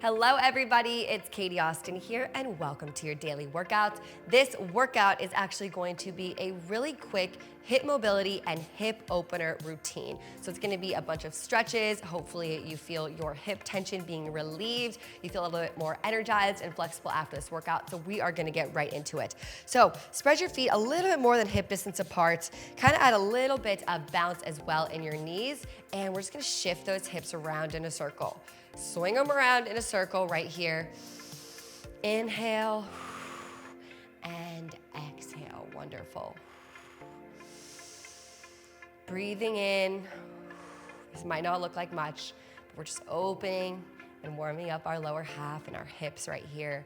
Hello everybody, it's Katie Austin here and welcome to your daily workout. This workout is actually going to be a really quick hip mobility and hip opener routine. So it's gonna be a bunch of stretches. Hopefully you feel your hip tension being relieved. You feel a little bit more energized and flexible after this workout. So we are gonna get right into it. So spread your feet a little bit more than hip distance apart. Kind of add a little bit of bounce as well in your knees. And we're just gonna shift those hips around in a circle. Swing them around in a circle right here. Inhale and exhale. Wonderful. Breathing in. This might not look like much, but we're just opening and warming up our lower half and our hips right here.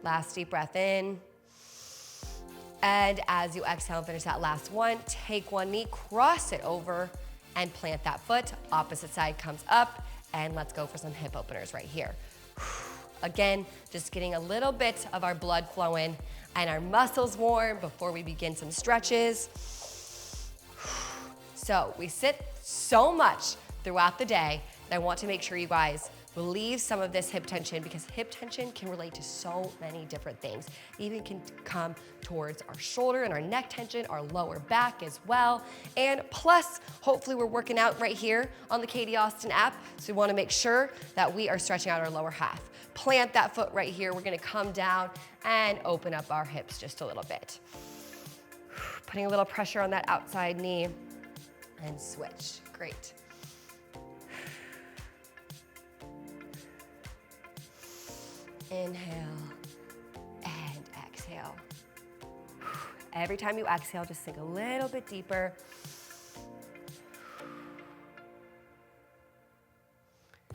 Last deep breath in. And as you exhale and finish that last one, take one knee, cross it over, and plant that foot. Opposite side comes up, and let's go for some hip openers right here. Again, just getting a little bit of our blood flowing and our muscles warm before we begin some stretches. So we sit so much throughout the day that I want to make sure you guys relieve some of this hip tension, because hip tension can relate to so many different things. It even can come towards our shoulder and our neck tension, our lower back as well. And plus, hopefully we're working out right here on the Katie Austin app. So we wanna make sure that we are stretching out our lower half. Plant that foot right here. We're gonna come down and open up our hips just a little bit. Putting a little pressure on that outside knee and switch. Great. Inhale and exhale. Every time you exhale, just sink a little bit deeper.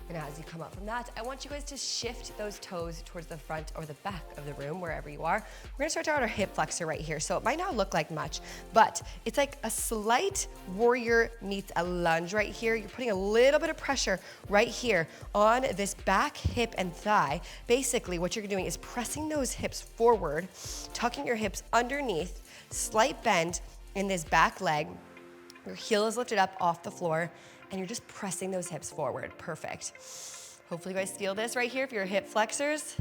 And as you come up from that, I want you guys to shift those toes towards the front or the back of the room, wherever you are. We're gonna start out our hip flexor right here. So it might not look like much, but it's like a slight warrior meets a lunge right here. You're putting a little bit of pressure right here on this back hip and thigh. Basically, what you're doing is pressing those hips forward, tucking your hips underneath, slight bend in this back leg. Your heel is lifted up off the floor, and you're just pressing those hips forward. Perfect. Hopefully you guys feel this right here for your hip flexors.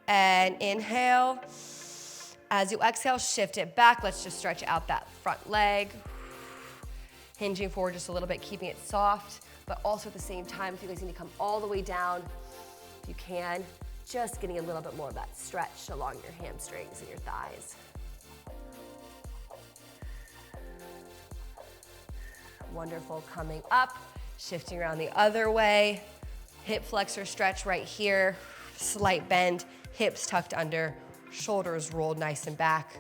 And inhale. As you exhale, shift it back. Let's just stretch out that front leg. Hinging forward just a little bit, keeping it soft, but also at the same time, if you guys need to come all the way down, if you can, just getting a little bit more of that stretch along your hamstrings and your thighs. Wonderful. Coming up, shifting around the other way. Hip flexor stretch right here. Slight bend, hips tucked under, shoulders rolled nice and back.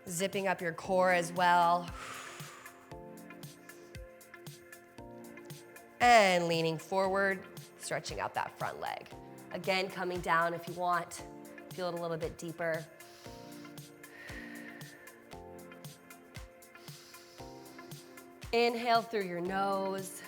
Zipping up your core as well. And leaning forward, stretching out that front leg. Again, coming down if you want. Feel it a little bit deeper. Inhale through your nose.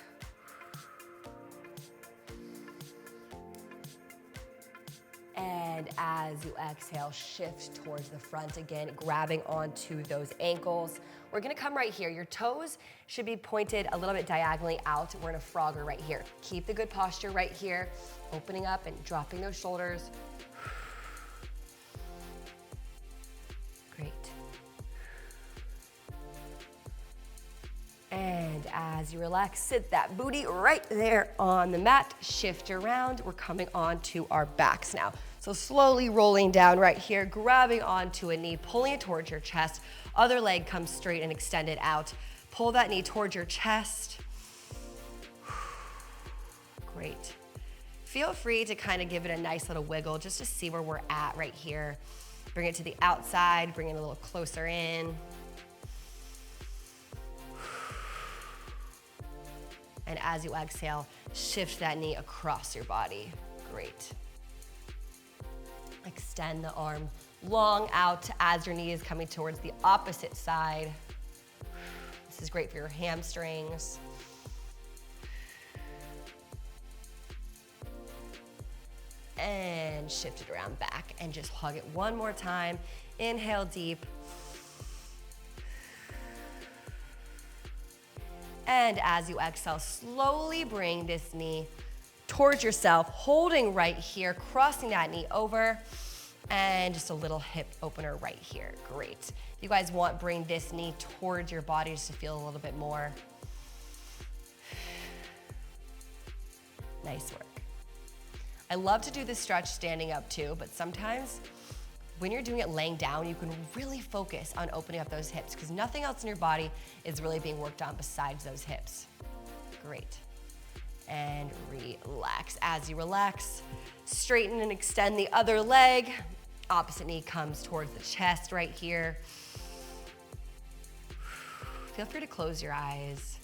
And as you exhale, shift towards the front again, grabbing onto those ankles. We're gonna come right here. Your toes should be pointed a little bit diagonally out. We're in a frogger right here. Keep the good posture right here, opening up and dropping those shoulders. Great. And as you relax, sit that booty right there on the mat, shift around. We're coming on to our backs now. So slowly rolling down right here, grabbing onto a knee, pulling it towards your chest. Other leg comes straight and extended out. Pull that knee towards your chest. Great. Feel free to kind of give it a nice little wiggle just to see where we're at right here. Bring it to the outside, bring it a little closer in. And as you exhale, shift that knee across your body. Great. Extend the arm long out as your knee is coming towards the opposite side. This is great for your hamstrings. and shift it around back and just hug it one more time. Inhale deep. And as you exhale, slowly bring this knee towards yourself, holding right here, crossing that knee over, and just a little hip opener right here. Great. If you guys want, bring this knee towards your body just to feel a little bit more. Nice work. I love to do this stretch standing up too, but sometimes when you're doing it laying down, you can really focus on opening up those hips because nothing else in your body is really being worked on besides those hips. Great. And relax. As you relax, straighten and extend the other leg. Opposite knee comes towards the chest right here. Feel free to close your eyes.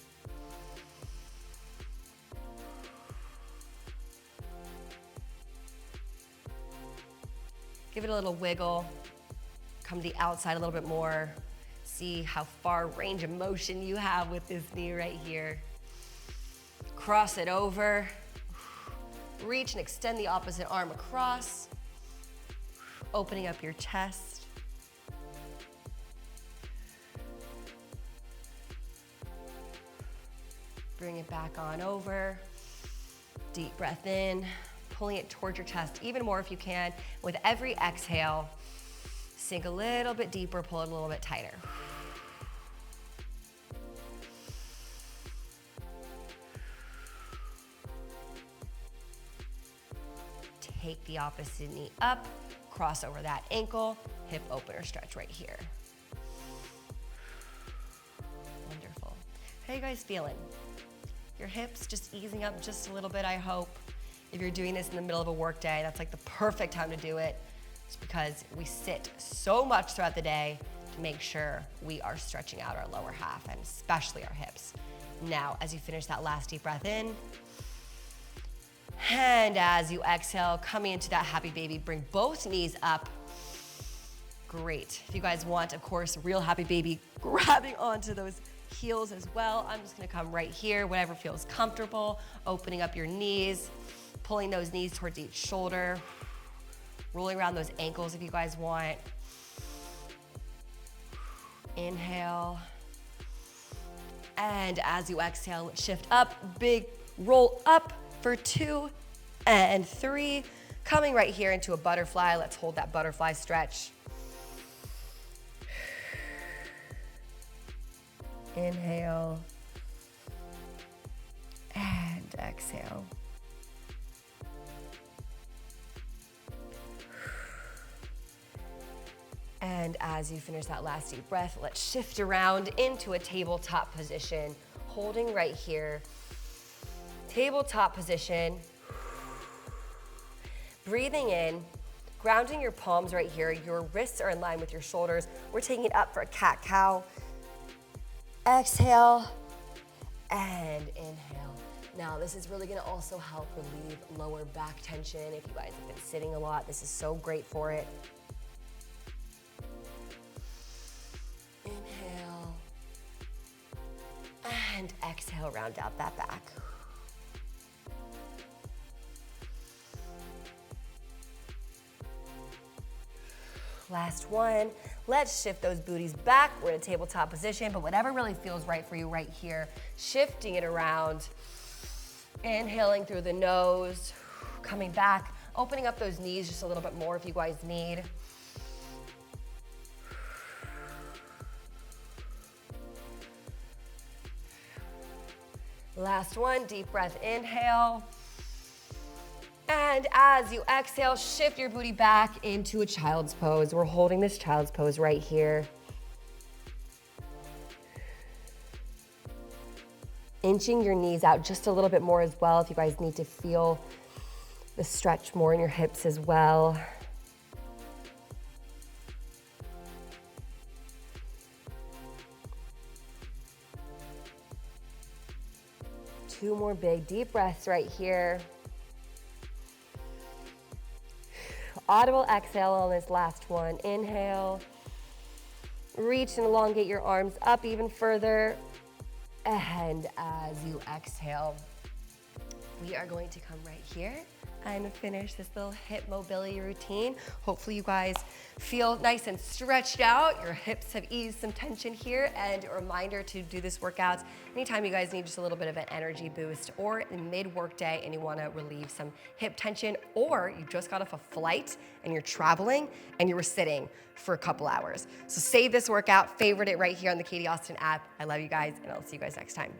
Give it a little wiggle. Come to the outside a little bit more. See how far range of motion you have with this knee right here. Cross it over. Reach and extend the opposite arm across. Opening up your chest. Bring it back on over. Deep breath in. Pulling it towards your chest even more if you can. With every exhale, sink a little bit deeper, pull it a little bit tighter. Take the opposite knee up, cross over that ankle, hip opener stretch right here. Wonderful. How are you guys feeling? Your hips just easing up just a little bit, I hope. If you're doing this in the middle of a work day, that's like the perfect time to do it. It's because we sit so much throughout the day to make sure we are stretching out our lower half and especially our hips. Now, as you finish that last deep breath in, and as you exhale, coming into that happy baby, bring both knees up. Great. If you guys want, of course, real happy baby, grabbing onto those heels as well. I'm just gonna come right here, whatever feels comfortable, opening up your knees. Pulling those knees towards each shoulder, rolling around those ankles if you guys want. Inhale. And as you exhale, shift up, big roll up for 2 and 3. Coming right here into a butterfly. Let's hold that butterfly stretch. Inhale. And exhale. And as you finish that last deep breath, let's shift around into a tabletop position, holding right here. Tabletop position. Breathing in, grounding your palms right here. Your wrists are in line with your shoulders. We're taking it up for a cat-cow. Exhale and inhale. Now, this is really gonna also help relieve lower back tension. If you guys have been sitting a lot, this is so great for it. Inhale, and exhale, round out that back. Last one. Let's shift those booties back. We're in a tabletop position, but whatever really feels right for you right here. Shifting it around. Inhaling through the nose, coming back, opening up those knees just a little bit more if you guys need. Last one, deep breath, inhale. And as you exhale, shift your booty back into a child's pose. We're holding this child's pose right here. Inching your knees out just a little bit more as well if you guys need to feel the stretch more in your hips as well. Two more big deep breaths right here. Audible exhale on this last one. Inhale. Reach and elongate your arms up even further. And as you exhale, we are going to come right here and finish this little hip mobility routine. Hopefully you guys feel nice and stretched out. Your hips have eased some tension here, and a reminder to do this workout anytime you guys need just a little bit of an energy boost or in mid-work day and you wanna relieve some hip tension, or you just got off a flight and you're traveling and you were sitting for a couple hours. So save this workout, favorite it right here on the Katie Austin app. I love you guys, and I'll see you guys next time.